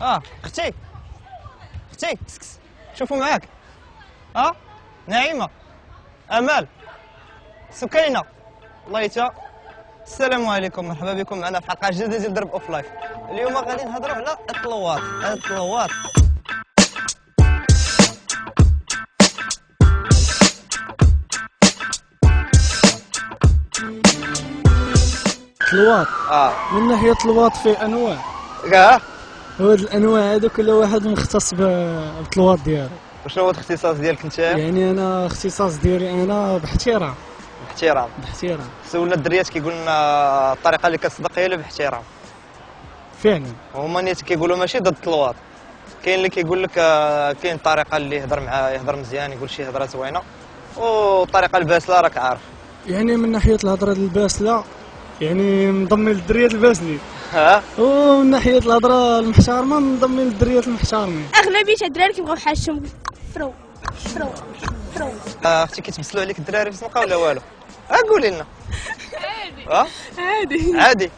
اختي كسكس شوفوا معاك. نعيمه، امال، سكينه، ليتا. السلام عليكم، مرحبا بكم معنا في حلقه جديده ديال درب اوف لايف. اليوم غادي نهضروا على الطلوات. الطلوات من ناحية الطلوات في انواع. هاد الانواع هادو كل واحد مختص بالطلوات ديالو. وشنو هو الاختصاص ديالك انت؟ يعني انا الاختصاص ديالي انا باحترام. سولنا الدريات كيقول لنا الطريقه اللي كتصدق هي باحترام. فعلا هما نيت كيقولوا ماشي ضد الطلوات. كاين اللي كيقول لك كاين الطريقه اللي يهضر معاه يهضر مزيان يقول شي هضره زوينه، والطريقه الباسله راك عارف. يعني من ناحيه الهضره الباسله يعني منضمين للدريات الباسلين، ومن ناحيه الهضره المحترمه منضمين للدريات المحترمين. اغلبيه الدراري كيبغيو حاجتهم فرو. اختي كيتبسلوا عليك الدراري في الزنقه ولا والو؟ قولي لنا. عادي.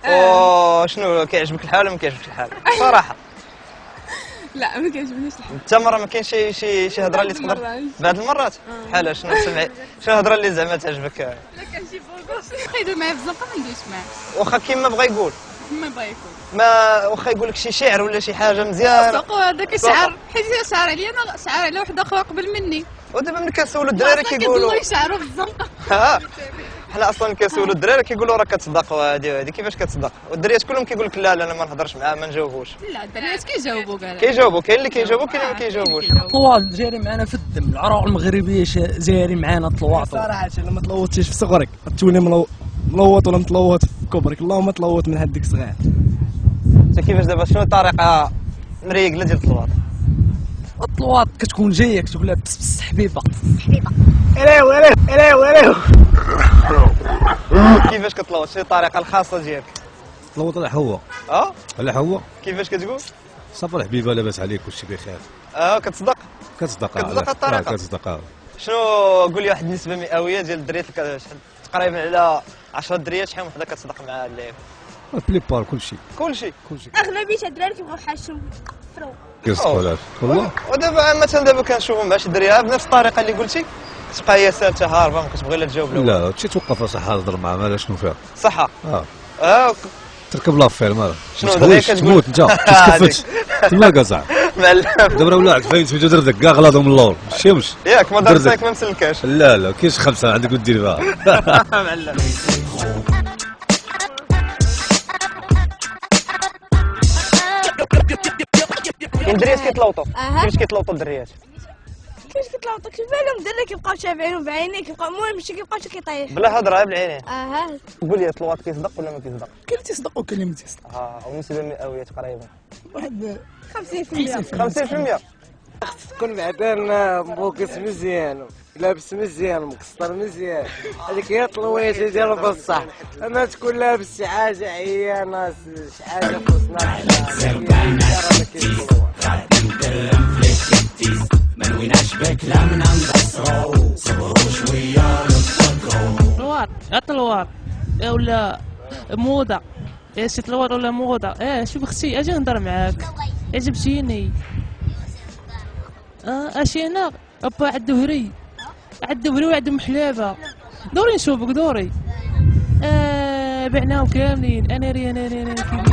وشنو كيعجبك الحال ولا ما كيعجبكش الحال؟ صراحه لا ما كيعجبنيش الحال. انت مره ما كاين شي هضره اللي تقدر بعض المرات بحال شنو سمعي شنو الهضره اللي زعما تعجبك؟ لا كان شي بوغوس يدير معايا في الزنقه ما ندويش معاه، واخا كيما بغا يقول ما واخا يقول لك شي شعر ولا شي حاجه مزيانه. هذاك الشعر حيت شعر عليا انا، شعر على واحد اخر قبل مني. ودابا ملي كنسولوا الدراري كيقولوا يشعروا في الزنقه. حنا اصلا كنسولوا الدراري كيقولوا راه كتصدق وهذه كيفاش كتصدق، والدريات كلهم كيقول لك لا انا ما نهضرش معاه ما نجاوبوش. لا الدريات كيجاوبوا كاع كاين اللي كيجاوبوا كاين اللي ما كيجاوبوش. الطوال جاري معنا في الدم، العروق المغربيه جاري معنا الطلوات. صراحه لما تلوطتيش في صغرك تولي ملوط ولا متلوط في كبرك، اللهم تلوط من هديك صغير. انت كيفاش دابا شنو الطريقه مريقله ديال الطلوات؟ الطلوات كتكون جايه كتقول لها بس حبيبه اليو كيفاش كتلوط؟ شنو الطريقه الخاصه ديالك؟ تلوط على حوا. على حوا. كيفاش كتقول؟ صافي الحبيبه لاباس عليك وشي بخير. كتصدق الطريقه. كتصدق. شنو قول لي واحد النسبه مئويه ديال الدريات تقريبا على 10 دريات شحال وحده كتصدق مع اللعب؟ بليبار كلشي. اغلبيه الدراري كيبغيو حاجتهم فرو. كيصدقوا والله. ودابا مثلا كنشوفوا مع شي دريه بنفس الطريقه اللي قلتي تبقى هي سالته هاربه ما كتبغي لا تجاوب لا تمشي توقف صحه تهضر معاه مالا شنو فيها صحه. تركب لافير مالا شنو دابا تموت انت كتكفتش تما كاع دابا ولا عاد فين دردك كاع غلاضهم من اللور مشيمش ياك ما درتك ما مسلكاش. لا كاينش خمسه عندك ودير بها. معلم كاين دريات كيتلوطوا. كيفاش كيتلوطوا الدريات؟ كيفاش كيطلعوا كيف بالهم الدراري كيبقاو شابعينهم بعينيه كيبقاو المهم ماشي كيبقاو كيطيح بلا هضره بالعينين. قول لي الطلوات كيصدق ولا ما كيصدق؟ كاين اللي تيصدق وكاين اللي ما تيصدق. ونسبه مئويه تقريبا واحد 50%. تكون بعدا مبوكس مزيان لابس مزيان مقصر مزيان، هذيك هي الطلويشه ديالو بصح. اما تكون لابس شي حاجه عيانه شي حاجه خصنا طلوات ولا موضه شي طلوات ولا موضه. شوف اختي اجي نهضر معاك عجبتيني. اشي هنا ابا عالدهري وعندهم محلابه دوري نشوفك دوري. بعناهم كاملين انا ري كيف